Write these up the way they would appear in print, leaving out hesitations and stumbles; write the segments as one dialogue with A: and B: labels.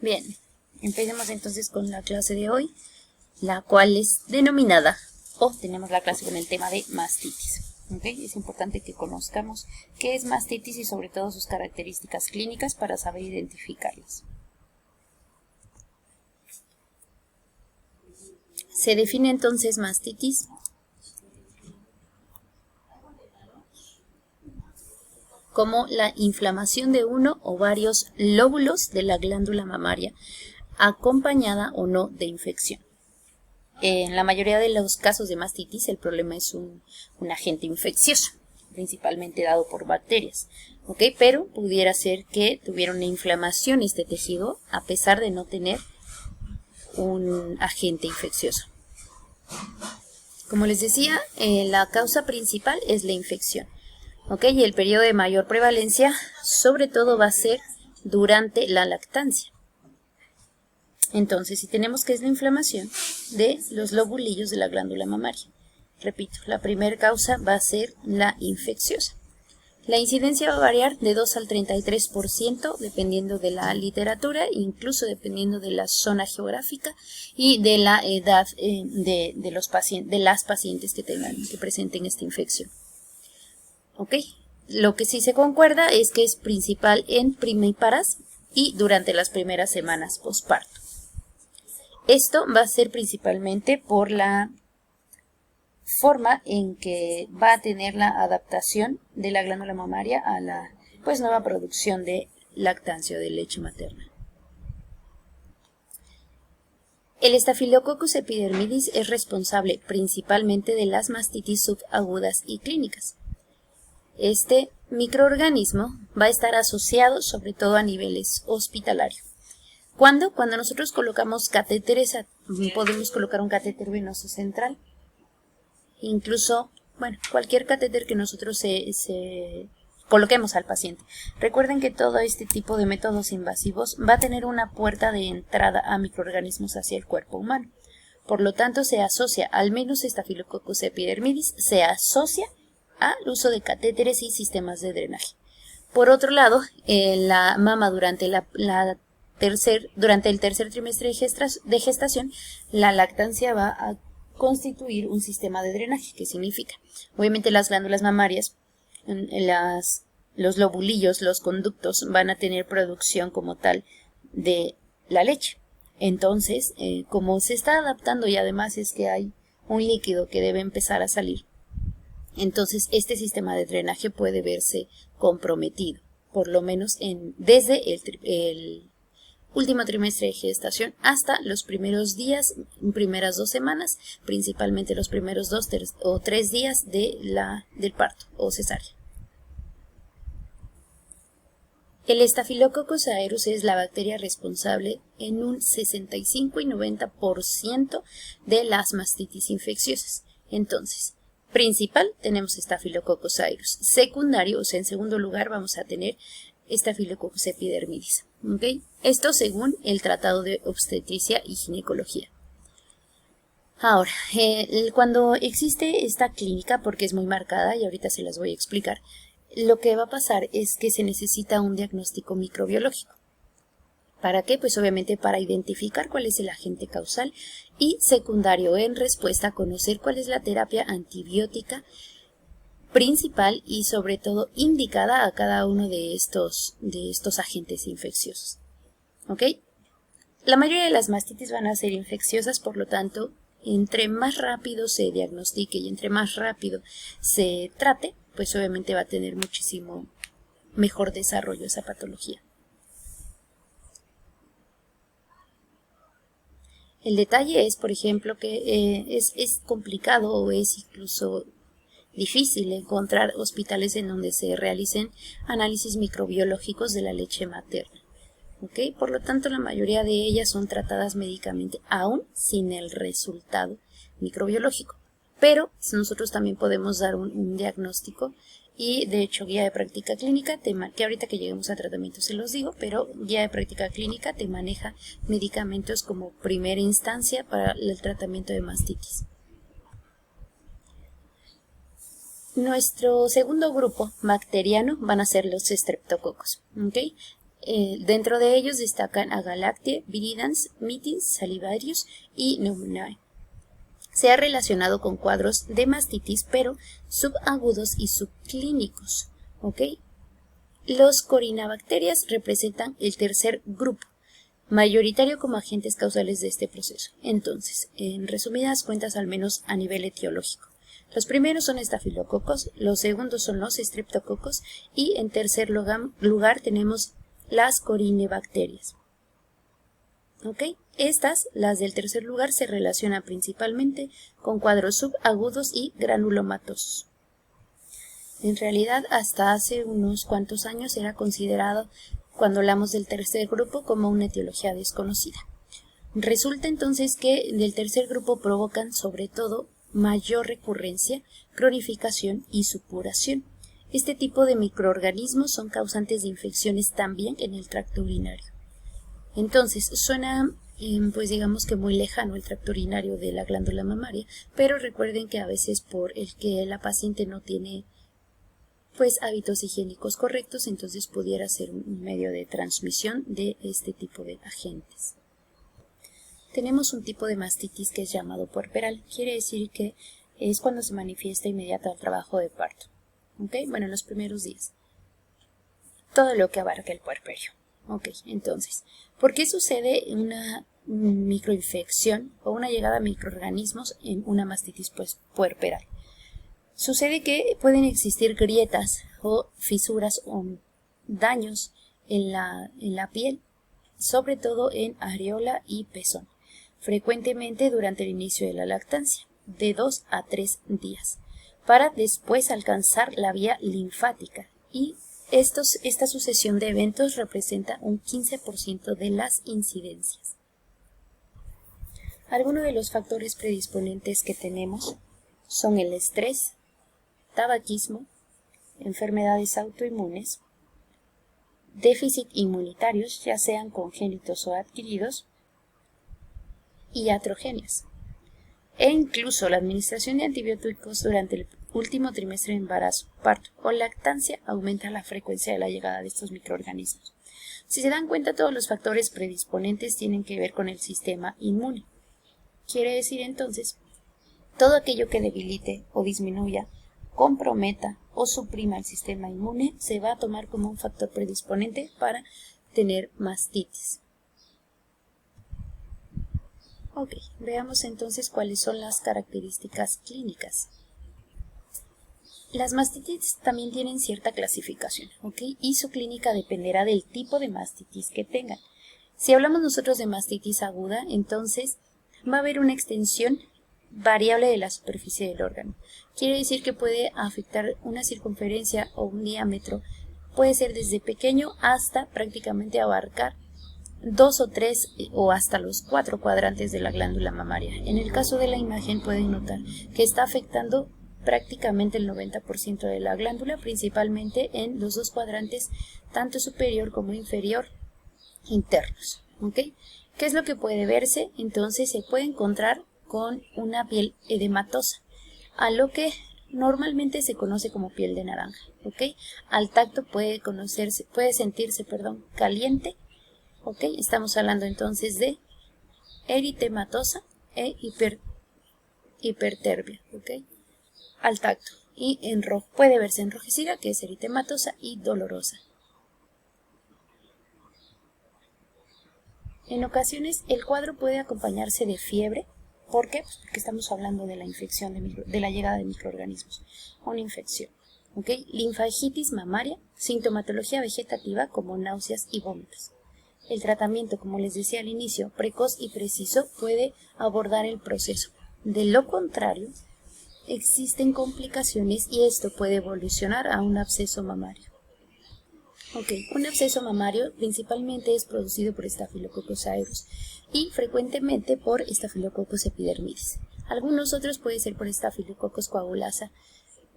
A: Bien, empecemos entonces con la clase de hoy, la cual es denominada, o tenemos la clase con el tema de mastitis. ¿Okay? Es importante que conozcamos qué es mastitis y sobre todo sus características clínicas para saber identificarlas. Se define entonces mastitis como la inflamación de uno o varios lóbulos de la glándula mamaria, acompañada o no de infección. En la mayoría de los casos de mastitis, el problema es un agente infeccioso, principalmente dado por bacterias, ¿ok? Pero pudiera ser que tuviera una inflamación este tejido, a pesar de no tener un agente infeccioso. Como les decía, la causa principal es la infección, ¿ok? Y el periodo de mayor prevalencia, sobre todo, va a ser durante la lactancia. Entonces, si tenemos que es la inflamación de los lobulillos de la glándula mamaria. Repito, la primera causa va a ser la infecciosa. La incidencia va a variar de 2 al 33% dependiendo de la literatura, incluso dependiendo de la zona geográfica y de la edad de las pacientes que presenten esta infección. ¿Ok? Lo que sí se concuerda es que es principal en primíparas y durante las primeras semanas posparto. Esto va a ser principalmente por la forma en que va a tener la adaptación de la glándula mamaria a la nueva producción de lactancia o de leche materna. El Staphylococcus epidermidis es responsable principalmente de las mastitis subagudas y clínicas. Este microorganismo va a estar asociado sobre todo a niveles hospitalarios. Cuando nosotros colocamos catéteres, podemos colocar un catéter venoso central. Incluso, cualquier catéter que nosotros coloquemos al paciente. Recuerden que todo este tipo de métodos invasivos va a tener una puerta de entrada a microorganismos hacia el cuerpo humano. Por lo tanto, se asocia, al menos Staphylococcus epidermidis, se asocia al uso de catéteres y sistemas de drenaje. Por otro lado, la mama durante durante el tercer trimestre de gestación, la lactancia va a constituir un sistema de drenaje. ¿Qué significa? Obviamente las glándulas mamarias, los lobulillos, los conductos van a tener producción como tal de la leche. Entonces, como se está adaptando y además es que hay un líquido que debe empezar a salir, entonces este sistema de drenaje puede verse comprometido, por lo menos desde el último trimestre de gestación hasta los primeros días, primeras 2 semanas, principalmente los primeros 2 o 3 días del parto o cesárea. El Staphylococcus aureus es la bacteria responsable en un 65 y 90% de las mastitis infecciosas. Entonces, principal tenemos Staphylococcus aureus. Secundario, o sea, en segundo lugar vamos a tener Staphylococcus epidermidis. ¿Okay? Esto según el Tratado de Obstetricia y Ginecología. Ahora, cuando existe esta clínica, porque es muy marcada y ahorita se las voy a explicar, lo que va a pasar es que se necesita un diagnóstico microbiológico. ¿Para qué? Pues obviamente para identificar cuál es el agente causal y secundario en respuesta a conocer cuál es la terapia antibiótica principal y sobre todo indicada a cada uno de estos agentes infecciosos. ¿Ok? La mayoría de las mastitis van a ser infecciosas, por lo tanto, entre más rápido se diagnostique y entre más rápido se trate, pues obviamente va a tener muchísimo mejor desarrollo esa patología. El detalle es, por ejemplo, que es complicado o es incluso difícil encontrar hospitales en donde se realicen análisis microbiológicos de la leche materna. ¿Okay? Por lo tanto, la mayoría de ellas son tratadas médicamente, aún sin el resultado microbiológico. Pero nosotros también podemos dar un diagnóstico y, de hecho, guía de práctica clínica, que ahorita que lleguemos a tratamiento se los digo, pero guía de práctica clínica te maneja medicamentos como primera instancia para el tratamiento de mastitis. Nuestro segundo grupo bacteriano van a ser los streptococos. ¿Okay? Dentro de ellos destacan Agalactiae, viridans, mitis, salivarius y pneumoniae. Se ha relacionado con cuadros de mastitis, pero subagudos y subclínicos. ¿Ok? Los corinabacterias representan el tercer grupo, mayoritario como agentes causales de este proceso. Entonces, en resumidas cuentas, al menos a nivel etiológico. Los primeros son estafilococos, los segundos son los estreptococos y en tercer lugar tenemos las corinebacterias. ¿Ok? Estas, las del tercer lugar, se relacionan principalmente con cuadros subagudos y granulomatosos. En realidad, hasta hace unos cuantos años era considerado, cuando hablamos del tercer grupo, como una etiología desconocida. Resulta entonces que del tercer grupo provocan sobre todo mayor recurrencia, cronificación y supuración. Este tipo de microorganismos son causantes de infecciones también en el tracto urinario. Entonces, suena pues digamos que muy lejano el tracto urinario de la glándula mamaria, pero recuerden que a veces por el que la paciente no tiene pues hábitos higiénicos correctos, entonces pudiera ser un medio de transmisión de este tipo de agentes. Tenemos un tipo de mastitis que es llamado puerperal, quiere decir que es cuando se manifiesta inmediato al trabajo de parto. ¿Ok? Bueno, en los primeros días. Todo lo que abarca el puerperio. Ok, entonces, ¿por qué sucede una microinfección o una llegada a microorganismos en una mastitis puerperal? Sucede que pueden existir grietas o fisuras o daños en la piel, sobre todo en areola y pezón, frecuentemente durante el inicio de la lactancia, de 2 a 3 días, para después alcanzar la vía linfática y esta sucesión de eventos representa un 15% de las incidencias. Algunos de los factores predisponentes que tenemos son el estrés, tabaquismo, enfermedades autoinmunes, déficit inmunitarios, ya sean congénitos o adquiridos, y iatrogenias. E incluso la administración de antibióticos durante el último trimestre de embarazo, parto o lactancia aumenta la frecuencia de la llegada de estos microorganismos. Si se dan cuenta, todos los factores predisponentes tienen que ver con el sistema inmune. Quiere decir entonces, todo aquello que debilite o disminuya, comprometa o suprima el sistema inmune se va a tomar como un factor predisponente para tener mastitis. Ok, veamos entonces cuáles son las características clínicas. Las mastitis también tienen cierta clasificación, ¿ok? Y su clínica dependerá del tipo de mastitis que tengan. Si hablamos nosotros de mastitis aguda, entonces va a haber una extensión variable de la superficie del órgano. Quiere decir que puede afectar una circunferencia o un diámetro, puede ser desde pequeño hasta prácticamente abarcar 2 o 3 o hasta los 4 cuadrantes de la glándula mamaria. En el caso de la imagen pueden notar que está afectando prácticamente el 90% de la glándula, principalmente en los 2 cuadrantes, tanto superior como inferior, internos. ¿Ok? ¿Qué es lo que puede verse? Entonces se puede encontrar con una piel edematosa, a lo que normalmente se conoce como piel de naranja. ¿Ok? Al tacto puede sentirse caliente. ¿Ok? Estamos hablando entonces de eritematosa e hipertermia. ¿Ok? Al tacto. Y puede verse enrojecida, que es eritematosa, y dolorosa. En ocasiones el cuadro puede acompañarse de fiebre. ¿Por qué? Pues porque estamos hablando de la infección, de la llegada de microorganismos. Una infección. ¿Ok? Linfagitis mamaria, sintomatología vegetativa como náuseas y vómitos. El tratamiento, como les decía al inicio, precoz y preciso, puede abordar el proceso. De lo contrario, existen complicaciones y esto puede evolucionar a un absceso mamario. Ok, un absceso mamario principalmente es producido por Staphylococcus aureus y frecuentemente por Staphylococcus epidermidis. Algunos otros puede ser por Staphylococcus coagulasa.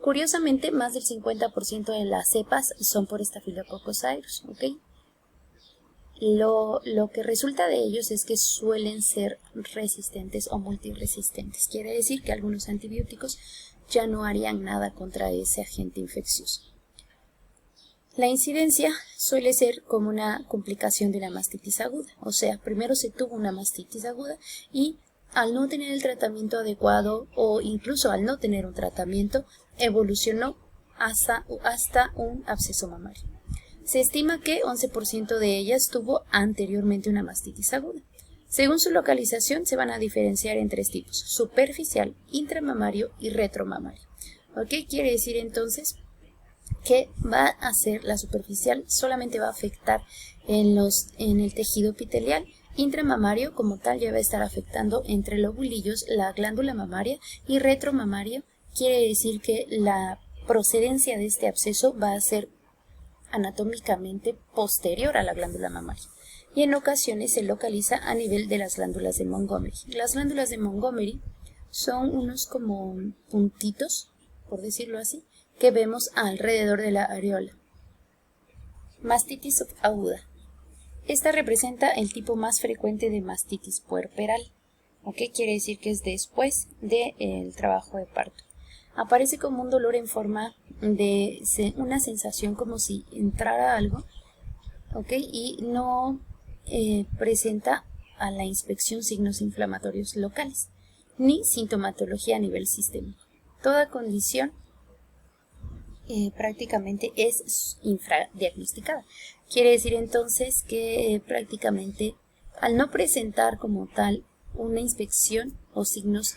A: Curiosamente, más del 50% de las cepas son por Staphylococcus aureus. ¿Ok? Lo que resulta de ellos es que suelen ser resistentes o multiresistentes. Quiere decir que algunos antibióticos ya no harían nada contra ese agente infeccioso. La incidencia suele ser como una complicación de la mastitis aguda, o sea, primero se tuvo una mastitis aguda y al no tener el tratamiento adecuado o incluso al no tener un tratamiento, evolucionó hasta un absceso mamario. Se estima que 11% de ellas tuvo anteriormente una mastitis aguda. Según su localización, se van a diferenciar en 3 tipos: superficial, intramamario y retromamario. ¿Ok? Quiere decir entonces que va a ser la superficial, solamente va a afectar en el tejido epitelial. Intramamario como tal ya va a estar afectando entre lobulillos, la glándula mamaria, y retromamario quiere decir que la procedencia de este absceso va a ser anatómicamente posterior a la glándula mamaria. Y en ocasiones se localiza a nivel de las glándulas de Montgomery. Las glándulas de Montgomery son unos como puntitos, por decirlo así, que vemos alrededor de la areola. Mastitis subaguda. Esta representa el tipo más frecuente de mastitis puerperal. ¿Ok? Quiere decir que es después del trabajo de parto. Aparece como un dolor en forma de una sensación como si entrara algo, ¿ok? Y no presenta a la inspección signos inflamatorios locales, ni sintomatología a nivel sistémico. Toda condición prácticamente es infradiagnosticada. Quiere decir entonces que prácticamente al no presentar como tal una inspección o signos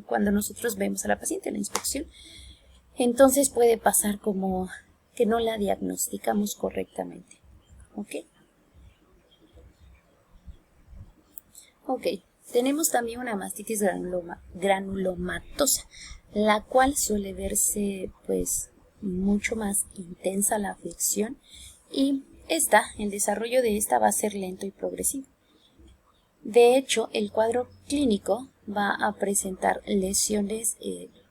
A: cuando nosotros vemos a la paciente la inspección, entonces puede pasar como que no la diagnosticamos correctamente. ¿Ok? Ok, tenemos también una mastitis granulomatosa, la cual suele verse pues mucho más intensa la afección y el desarrollo de esta va a ser lento y progresivo. De hecho, el cuadro clínico va a presentar lesiones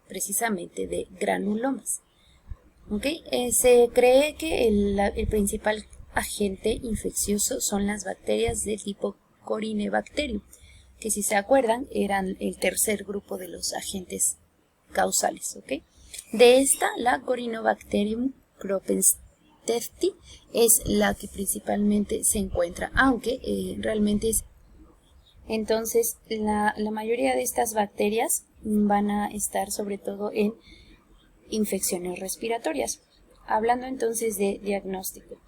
A: precisamente de granulomas. ¿Okay? Se cree que el principal agente infeccioso son las bacterias de tipo Corynebacterium, que si se acuerdan eran el tercer grupo de los agentes causales. ¿Okay? De esta, la Corynebacterium croppenstefti es la que principalmente se encuentra, aunque realmente es. Entonces, la mayoría de estas bacterias van a estar sobre todo en infecciones respiratorias. Hablando entonces de diagnóstico.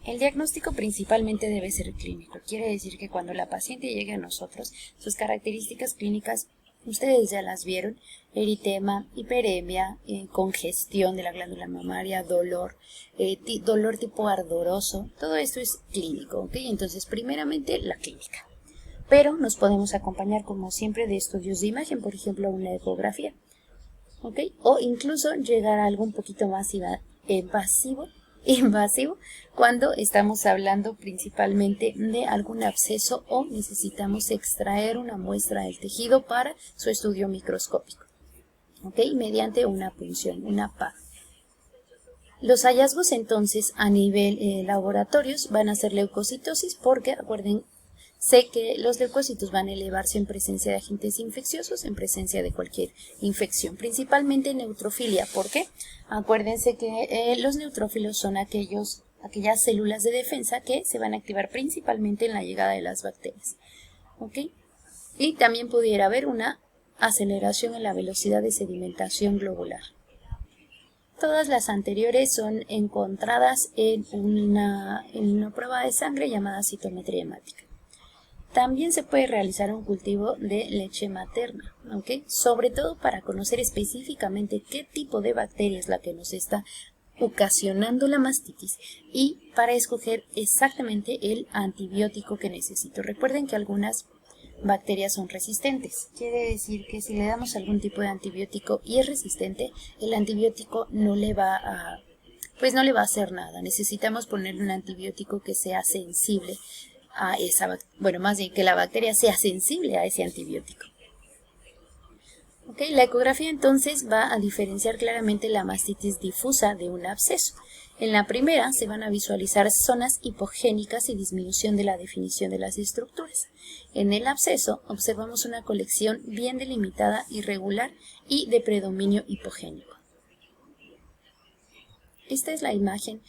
A: El diagnóstico principalmente debe ser clínico. Quiere decir que cuando la paciente llegue a nosotros, sus características clínicas, ustedes ya las vieron: eritema, hiperemia, congestión de la glándula mamaria, dolor tipo ardoroso. Todo esto es clínico, ¿ok? Entonces, primeramente, la clínica. Pero nos podemos acompañar, como siempre, de estudios de imagen, por ejemplo, una ecografía, ¿ok? O incluso llegar a algo un poquito más invasivo cuando estamos hablando principalmente de algún absceso o necesitamos extraer una muestra del tejido para su estudio microscópico, ¿ok? Mediante una punción, una PAD. Los hallazgos entonces a nivel laboratorios van a ser leucocitosis, porque acuérdense que los leucocitos van a elevarse en presencia de agentes infecciosos, en presencia de cualquier infección, principalmente neutrofilia. ¿Por qué? Acuérdense que los neutrófilos son aquellas células de defensa que se van a activar principalmente en la llegada de las bacterias. ¿Ok? Y también pudiera haber una aceleración en la velocidad de sedimentación globular. Todas las anteriores son encontradas en una prueba de sangre llamada citometría hemática. También se puede realizar un cultivo de leche materna, ¿ok? Sobre todo para conocer específicamente qué tipo de bacteria es la que nos está ocasionando la mastitis y para escoger exactamente el antibiótico que necesito. Recuerden que algunas bacterias son resistentes. Quiere decir que si le damos algún tipo de antibiótico y es resistente, el antibiótico no le va a hacer nada. Necesitamos ponerle un antibiótico que sea sensible a más bien que la bacteria sea sensible a ese antibiótico. ¿Ok? La ecografía entonces va a diferenciar claramente la mastitis difusa de un absceso. En la primera se van a visualizar zonas hipogénicas y disminución de la definición de las estructuras. En el absceso observamos una colección bien delimitada, irregular y de predominio hipogénico. Esta es la imagen